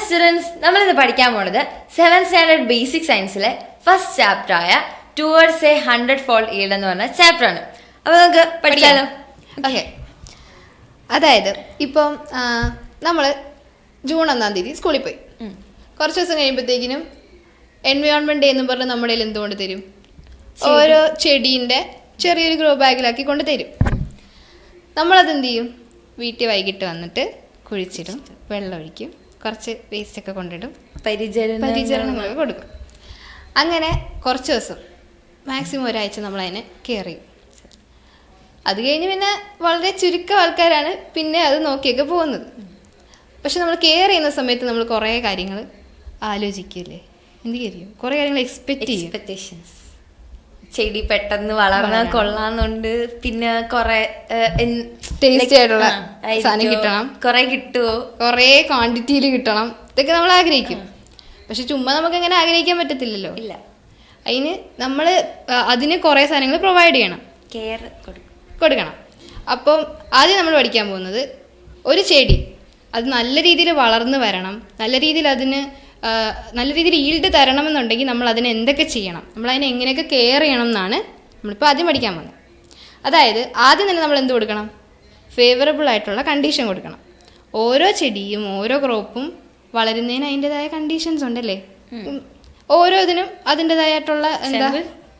Students, നമ്മളിന്ന് പഠിക്കാൻ പോണത് 7th സ്റ്റാൻഡേർഡ് ബേസിക് സയൻസിലെ ഫസ്റ്റ് ചാപ്റ്റർ ആയ ടുവേർഡ്സ് എ 100-fold yield എന്ന് പറഞ്ഞ ചാപ്റ്റർ ആണ്. അപ്പോൾ നമുക്ക് പഠിക്കാമല്ലോ. ഓക്കെ, അതായത് ഇപ്പം നമ്മൾ ജൂൺ 1 സ്കൂളിൽ പോയി. കുറച്ച് ദിവസം കഴിയുമ്പോഴത്തേക്കിനും എൻവയോൺമെൻറ്റ് ഡേ എന്ന് പറഞ്ഞ് നമ്മുടെ കയ്യിൽ എന്തുകൊണ്ട് തരും? ഓരോ ചെടീൻ്റെ ചെറിയൊരു ഗ്രോ ബാഗിലാക്കി കൊണ്ട് തരും. നമ്മളതെന്ത് ചെയ്യും? വീട്ടിൽ വൈകിട്ട് വന്നിട്ട് കുഴിച്ചിടും, വെള്ളമൊഴിക്കും, കുറച്ച് വേസ്റ്റൊക്കെ കൊണ്ടിടും, പരിചരണങ്ങളൊക്കെ കൊടുക്കും. അങ്ങനെ കുറച്ച് ദിവസം, മാക്സിമം ഒരാഴ്ച നമ്മളതിനെ കെയർ ചെയ്യും. അത് കഴിഞ്ഞ് പിന്നെ വളരെ ചുരുക്കം ആൾക്കാരാണ് പിന്നെ അത് നോക്കിയൊക്കെ പോകുന്നത്. പക്ഷെ നമ്മൾ കെയർ ചെയ്യുന്ന സമയത്ത് നമ്മൾ കുറേ കാര്യങ്ങൾ ആലോചിക്കില്ലേ? എന്ത് കാര്യം? കുറേ കാര്യങ്ങൾ എക്സ്പെക്ടേഷൻസ്. ചെടി പെട്ടെന്ന് വളർന്നാൽ കൊള്ളാന്നുണ്ട്, പിന്നെ കുറെ ടേസ്റ്റി ആയിട്ടുള്ള സാധനം കിട്ടണം, കുറെ കിട്ടുമോ, കുറേ ക്വാണ്ടിറ്റിയിൽ കിട്ടണം, ഇതൊക്കെ നമ്മൾ ആഗ്രഹിക്കും. പക്ഷെ ചുമ്മാ നമുക്ക് അങ്ങനെ ആഗ്രഹിക്കാൻ പറ്റത്തില്ലല്ലോ. ഇല്ല, അതിന് കുറേ സാധനങ്ങൾ പ്രൊവൈഡ് ചെയ്യണം, കെയർ കൊടുക്കണം. അപ്പം ആദ്യം നമ്മൾ പഠിക്കാൻ പോകുന്നത്, ഒരു ചെടി അത് നല്ല രീതിയിൽ വളർന്നു വരണം, നല്ല രീതിയിൽ ഈൽഡ് തരണമെന്നുണ്ടെങ്കിൽ നമ്മൾ അതിനെ എന്തൊക്കെ ചെയ്യണം, നമ്മളതിനെ എങ്ങനെയൊക്കെ കെയർ ചെയ്യണം എന്നാണ് നമ്മളിപ്പോൾ ആദ്യം പഠിക്കാൻ പോകുന്നത്. അതായത് ആദ്യം തന്നെ നമ്മൾ എന്ത് കൊടുക്കണം? ഫേവറബിൾ ആയിട്ടുള്ള കണ്ടീഷൻ കൊടുക്കണം. ഓരോ ചെടിയും ഓരോ ക്രോപ്പും വളരുന്നതിന് അതിൻ്റെതായ കണ്ടീഷൻസ് ഉണ്ടല്ലേ. ഓരോ ഇതിനും അതിൻ്റെതായിട്ടുള്ള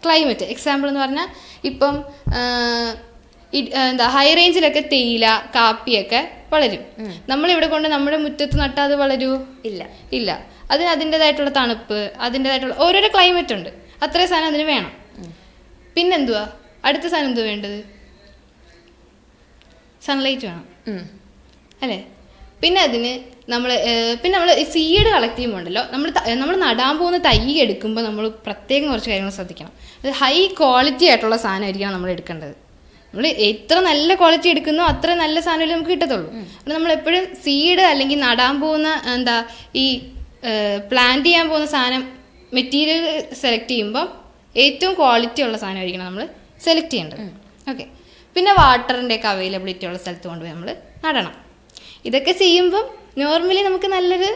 ക്ലൈമറ്റ്. എക്സാമ്പിൾ എന്ന് പറഞ്ഞാൽ ഇപ്പം ഹൈ റേഞ്ചിലൊക്കെ തേയില, കാപ്പിയൊക്കെ വളരും. നമ്മളിവിടെ കൊണ്ട് നമ്മുടെ മുറ്റത്ത് നട്ടാൽ അത് വളരുമോ? ഇല്ല. അതിന് അതിൻ്റെതായിട്ടുള്ള തണുപ്പ്, അതിൻ്റെതായിട്ടുള്ള ഓരോരോ ക്ലൈമറ്റ് ഉണ്ട്. അത്രയും സാധനം അതിന് വേണം. പിന്നെന്തുവാ അടുത്ത സാധനം? എന്തുവാ വേണ്ടത്? സൺലൈറ്റ് വേണം അല്ലേ. പിന്നെ അതിന് നമ്മൾ സീഡ് കളക്ട് ചെയ്യുമ്പോൾ ഉണ്ടല്ലോ, നമ്മൾ നടാൻ പോകുന്ന തൈ എടുക്കുമ്പോൾ നമ്മൾ പ്രത്യേകം കുറച്ച് കാര്യങ്ങൾ ശ്രദ്ധിക്കണം. അത് ഹൈ ക്വാളിറ്റി ആയിട്ടുള്ള സാധനമായിരിക്കണം നമ്മൾ എടുക്കേണ്ടത്. നമ്മൾ എത്ര നല്ല ക്വാളിറ്റി എടുക്കുന്നോ അത്ര നല്ല സാധനമല്ലേ നമുക്ക് കിട്ടത്തുള്ളൂ. അപ്പോൾ നമ്മളെപ്പോഴും സീഡ് അല്ലെങ്കിൽ നടാൻ പോകുന്ന ഈ പ്ലാന്റ് ചെയ്യാൻ പോകുന്ന സാധനം മെറ്റീരിയൽ സെലക്ട് ചെയ്യുമ്പോൾ ഏറ്റവും ക്വാളിറ്റി ഉള്ള സാധനമായിരിക്കണം നമ്മൾ സെലക്ട് ചെയ്യേണ്ടത്. ഓക്കെ. പിന്നെ വാട്ടറിൻ്റെയൊക്കെ അവൈലബിലിറ്റി ഉള്ള സ്ഥലത്ത് കൊണ്ടുപോയി നമ്മൾ നടണം. ഇതൊക്കെ ചെയ്യുമ്പം നോർമലി നമുക്ക് നല്ലൊരു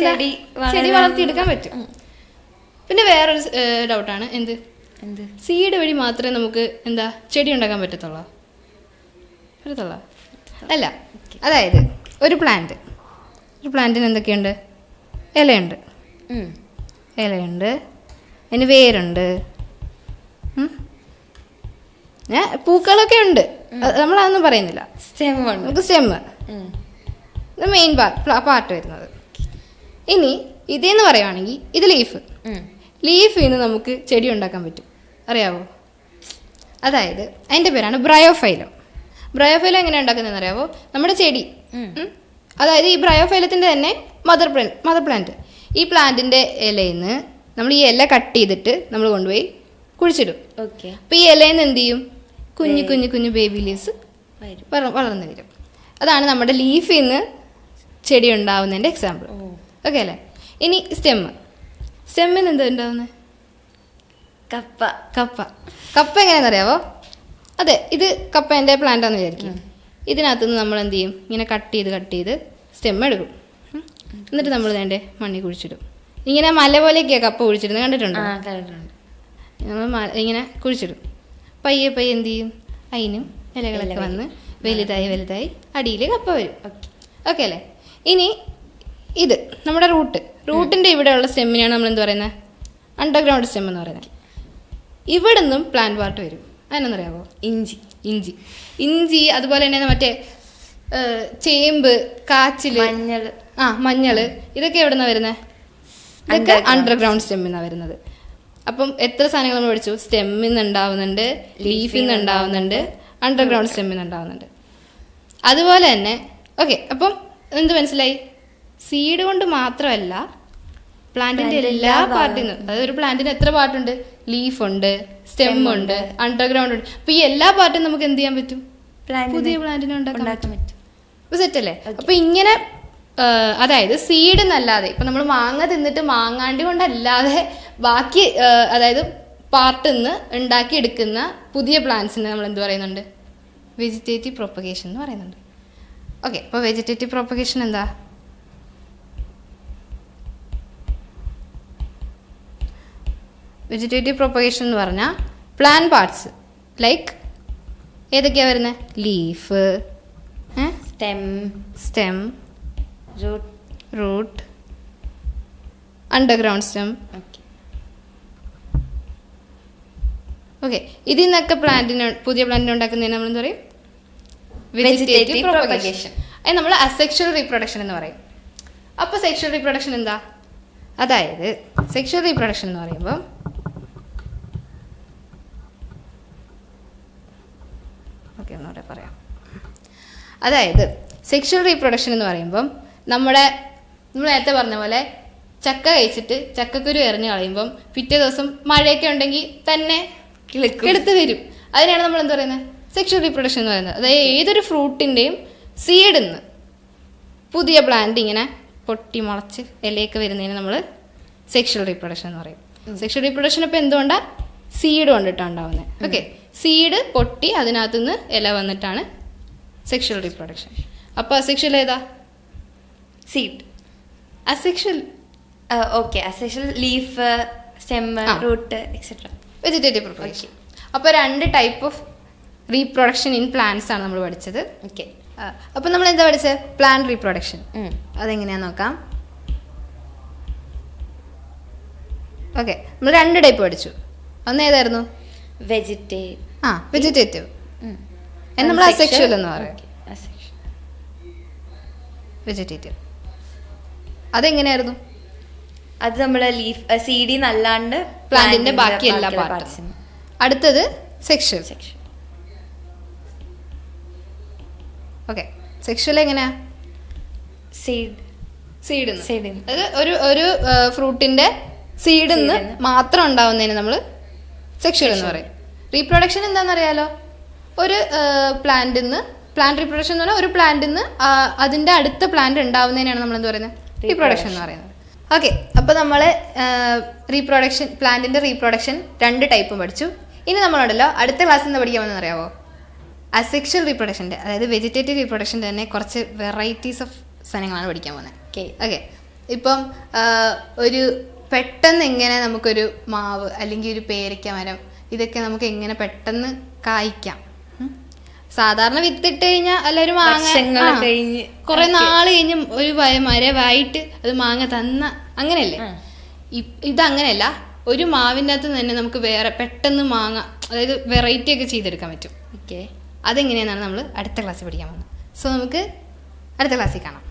ചെടി വളർത്തിയെടുക്കാൻ പറ്റും. പിന്നെ വേറൊരു ഡൗട്ടാണ്, എന്ത് സീഡ് വഴി മാത്രമേ നമുക്ക് ചെടി ഉണ്ടാക്കാൻ പറ്റത്തുള്ളൂ? അല്ല. അതായത് ഒരു പ്ലാന്റിന് എന്തൊക്കെയുണ്ട്? ഇലയുണ്ട്, അതിന് വേരുണ്ട്, പൂക്കളൊക്കെ ഉണ്ട്, നമ്മളതൊന്നും പറയുന്നില്ല. നമുക്ക് സ്റ്റെമ്മ് മെയിൻ പാർട്ട് വരുന്നത്. ഇനി ഇതെന്ന് പറയുവാണെങ്കിൽ ഇത് ലീഫിൽ നിന്ന് നമുക്ക് ചെടി ഉണ്ടാക്കാൻ പറ്റും. അറിയാവോ? അതായത് അതിൻ്റെ പേരാണ് ബ്രയോഫൈലം. ബ്രയോഫൈലം എങ്ങനെ ഉണ്ടാക്കുന്നതെന്ന് അറിയാവോ? നമ്മുടെ ചെടി, അതായത് ഈ ബ്രയോഫൈലത്തിൻ്റെ തന്നെ മദർ പ്ലാന്റ്, ഈ പ്ലാന്റിൻ്റെ ഇലയിൽ നിന്ന് നമ്മൾ ഈ ഇല കട്ട് ചെയ്തിട്ട് നമ്മൾ കൊണ്ടുപോയി കുഴിച്ചിടും. അപ്പോൾ ഈ ഇലയിൽ നിന്ന് എന്ത് ചെയ്യും? കുഞ്ഞു ബേബി ലീവ്സ് വളർന്നു വരും. അതാണ് നമ്മുടെ ലീഫിൽ നിന്ന് ചെടി ഉണ്ടാവുന്നതിൻ്റെ എക്സാമ്പിൾ. ഓക്കെ അല്ലേ? ഇനി സ്റ്റെമ്മിൽ നിന്ന് എന്താ ഉണ്ടാവുന്നത്? കപ്പ എങ്ങനെയാണെന്നറിയാവോ? അതെ, ഇത് കപ്പേൻ്റെ പ്ലാന്റാന്ന് വിചാരിക്കും. ഇതിനകത്തുനിന്ന് നമ്മൾ എന്ത് ചെയ്യും? ഇങ്ങനെ കട്ട് ചെയ്ത് സ്റ്റെമ്മ് എടുക്കും. എന്നിട്ട് നമ്മൾ വേണ്ടേ മണ്ണി കുഴിച്ചിടും. ഇങ്ങനെ മല പോലെയൊക്കെയാണ് കപ്പ കുഴിച്ചിടുന്നത്, കണ്ടിട്ടുണ്ടോ? നമ്മൾ ഇങ്ങനെ കുഴിച്ചിടും. പയ്യെ എന്ത് ചെയ്യും? അതിനും ഇലകളൊക്കെ വന്ന് വലുതായി അടിയിൽ കപ്പ വരും. ഓക്കെ അല്ലേ? ഇനി ഇത് നമ്മുടെ റൂട്ടിൻ്റെ ഇവിടെയുള്ള സ്റ്റെമ്മിനാണ് നമ്മൾ എന്ത് പറയുന്നത്? അണ്ടർഗ്രൗണ്ട് സ്റ്റെം എന്ന് പറയുന്നത്. ഇവിടെ നിന്നും പ്ലാന്റ് പാർട്ട് വരും. അതിനെന്നറിയാവോ? ഇഞ്ചി, അതുപോലെ തന്നെ മറ്റേ ചേമ്പ്, കാച്ചിൽ, മഞ്ഞൾ, ഇതൊക്കെ എവിടെ നിന്നാണ് വരുന്നത്? ഇതൊക്കെ അണ്ടർഗ്രൗണ്ട് സ്റ്റെമ്മിൽ നിന്നാണ് വരുന്നത്. അപ്പം എത്ര സാധനങ്ങൾ നമ്മൾ പഠിച്ചു? സ്റ്റെമ്മിൽ നിന്ന് ഉണ്ടാവുന്നുണ്ട്, ലീഫിൽ നിന്ന് ഉണ്ടാവുന്നുണ്ട്, അണ്ടർഗ്രൗണ്ട് സ്റ്റെമ്മിൽ നിന്ന് ഉണ്ടാവുന്നുണ്ട്. അതുപോലെ തന്നെ ഓക്കെ. അപ്പം എന്ത് മനസ്സിലായി? സീഡ് കൊണ്ട് മാത്രമല്ല പ്ലാന്റിന്റെ എല്ലാ പാർട്ടിൽ നിന്നും, അതായത് ഒരു പ്ലാന്റിന് എത്ര പാർട്ടുണ്ട്? ലീഫുണ്ട്, സ്റ്റെമ്മുണ്ട്, അണ്ടർഗ്രൗണ്ട് ഉണ്ട്. അപ്പൊ ഈ എല്ലാ പാർട്ടും നമുക്ക് എന്ത് ചെയ്യാൻ പറ്റും? പുതിയ പ്ലാന്റിനെ ഉണ്ടാക്കാൻ പറ്റും. അപ്പൊ സെറ്റ് അല്ലേ? അപ്പൊ ഇങ്ങനെ അതായത് സീഡ് എന്നല്ലാതെ ഇപ്പൊ നമ്മൾ മാങ്ങ തിന്നിട്ട് മാങ്ങാണ്ടി കൊണ്ടല്ലാതെ ബാക്കി അതായത് പാർട്ടിൽ നിന്ന് ഉണ്ടാക്കി എടുക്കുന്ന പുതിയ പ്ലാന്റ്സിനെ നമ്മൾ എന്ത് പറയുന്നുണ്ട്? വെജിറ്റേറ്റീവ് പ്രൊപ്പഗേഷൻ എന്ന് പറയുന്നുണ്ട്. ഓക്കെ. അപ്പോൾ വെജിറ്റേറ്റീവ് പ്രൊപ്പഗേഷൻ എന്താ? വെജിറ്റേറ്റീവ് പ്രൊപ്പഗേഷൻ എന്ന് പറഞ്ഞാൽ പ്ലാൻ പാർട്സ് ലൈക്ക് ഏതൊക്കെയാണ് വരുന്നത്? Leaf, stem, root, underground stem. Okay, ഇതിൽ നിന്നൊക്കെ പുതിയ പ്ലാന്റിനെ ഉണ്ടാക്കുന്നതിന് നമ്മൾ എന്താ പറയും? Vegetative propagation. അത് നമ്മൾ അസെക്ഷൽ റീപ്രൊഡക്ഷൻ എന്ന് പറയും. അപ്പോൾ സെക്ഷൽ റീപ്രൊഡക്ഷൻ എന്താ? അതായത് സെക്ഷൽ റീപ്രൊഡക്ഷൻ എന്ന് പറയുമ്പോൾ ഒന്നുകൂടെ പറയാം. അതായത് സെക്ഷൽ റീപ്രൊഡക്ഷൻ എന്ന് പറയുമ്പം നമ്മൾ നേരത്തെ പറഞ്ഞ പോലെ ചക്ക കഴിച്ചിട്ട് ചക്കക്കുരു എറിഞ്ഞ് കളയുമ്പം പിറ്റേ ദിവസം മഴയൊക്കെ ഉണ്ടെങ്കിൽ തന്നെ കിളുത്ത് വരും. അതിനാണ് നമ്മൾ എന്താ പറയുന്നത്? സെക്ഷൽ റീപ്രൊഡക്ഷൻ എന്ന് പറയുന്നത്. അതായത് ഏതൊരു ഫ്രൂട്ടിൻ്റെയും സീഡിൽ നിന്ന് പുതിയ പ്ലാന്റ് ഇങ്ങനെ പൊട്ടി മുളച്ച് ഇലയൊക്കെ വരുന്നതിന് നമ്മൾ സെക്ഷൽ റീപ്രൊഡക്ഷൻ എന്ന് പറയും. സെക്ഷൽ റീപ്രൊഡക്ഷൻ ഇപ്പോൾ എന്തുകൊണ്ടാണ്? സീഡ് കൊണ്ടിട്ടാണ് ഉണ്ടാവുന്നത്. ഓക്കെ, സീഡ് പൊട്ടി അതിനകത്തുനിന്ന് ഇല വന്നിട്ടാണ് സെക്ഷൽ റീപ്രൊഡക്ഷൻ. അപ്പോൾ അസെക്ഷൽ ഏതാ? Seed. Asexual asexual leaf, stem, root etcetera. Vegetative propagation. അപ്പോൾ 2 type of reproduction in plants ആണ് നമ്മൾ പഠിച്ചത്. ഓക്കെ, അപ്പോൾ നമ്മൾ എന്താ പഠിച്ചത്? Plant reproduction. അതെങ്ങനെയാന്ന് നോക്കാം. ഓക്കെ, നമ്മൾ 2 ടൈപ്പ് പഠിച്ചു. ഒന്ന് ഏതായിരുന്നു? വെജിറ്റേറ്റീവ്. നമ്മൾ അസെക്ഷൽ എന്ന് പറയും. വെജിറ്റേറ്റീവ് അതെങ്ങനെയായിരുന്നു? അത് നമ്മള് ലീഫ് സീഡി നല്ലാണ്ട് പ്ലാന്റിന്റെ ബാക്കി എല്ലാ പാർട്സും. അടുത്തത് സെക്ഷൽ. ഓക്കെ, സെക്ഷൽ എങ്ങനെയാ? സീഡ് അതായത് ഒരു ഫ്രൂട്ടിന്റെ സീഡിൽ നിന്ന് മാത്രം ഉണ്ടാവുന്നതിന് നമ്മൾ സെക്ഷൽ എന്ന് പറയും. റീപ്രൊഡക്ഷൻ എന്താണെന്നറിയാലോ? ഒരു പ്ലാന്റ് റീപ്രൊഡക്ഷൻ എന്ന് പറഞ്ഞാൽ ഒരു പ്ലാന്റിൽ നിന്ന് അതിന്റെ അടുത്ത പ്ലാന്റ് ഉണ്ടാവുന്നതിനാണ് നമ്മൾ എന്ത് പറയുന്നത്? റീപ്രൊഡക്ഷൻ എന്ന് പറയുന്നത്. ഓക്കെ, അപ്പോൾ നമ്മൾ പ്ലാന്റിന്റെ റീപ്രൊഡക്ഷൻ 2 ടൈപ്പും പഠിച്ചു. ഇനി നമ്മളുണ്ടല്ലോ അടുത്ത ക്ലാസ്സിൽ നിന്ന് പഠിക്കാമെന്ന് അറിയാമോ? അസെക്ഷൽ റീപ്രൊഡക്ഷൻ്റെ, അതായത് വെജിറ്റേറ്റീവ് റീപ്രൊഡക്ഷൻ്റെ തന്നെ കുറച്ച് വെറൈറ്റീസ് ഓഫ് സാധനങ്ങളാണ് പഠിക്കാൻ പോകുന്നത്. ഓക്കെ, ഇപ്പം ഒരു പെട്ടെന്ന് എങ്ങനെ നമുക്കൊരു മാവ് അല്ലെങ്കിൽ ഒരു പേരയ്ക്ക മരം ഇതൊക്കെ നമുക്ക് എങ്ങനെ പെട്ടെന്ന് കായ്ക്കാം. സാധാരണ വിത്തിട്ട് കഴിഞ്ഞാൽ അല്ല ഒരു മാങ്ങ കുറെ നാൾ കഴിഞ്ഞ് ഒരു മരമായിട്ട് അത് മാങ്ങ തന്ന അങ്ങനെയല്ലേ? ഇതങ്ങനെയല്ല. ഒരു മാവിൻ്റെ അകത്ത് തന്നെ നമുക്ക് വേറെ പെട്ടെന്ന് മാങ്ങ, അതായത് വെറൈറ്റി ഒക്കെ ചെയ്തെടുക്കാൻ പറ്റും. ഓക്കെ, അതെങ്ങനെയാണെന്നാണ് നമ്മൾ അടുത്ത ക്ലാസ്സിൽ പഠിക്കാൻ പോകുന്നത്. സോ നമുക്ക് അടുത്ത ക്ലാസ്സിൽ കാണാം.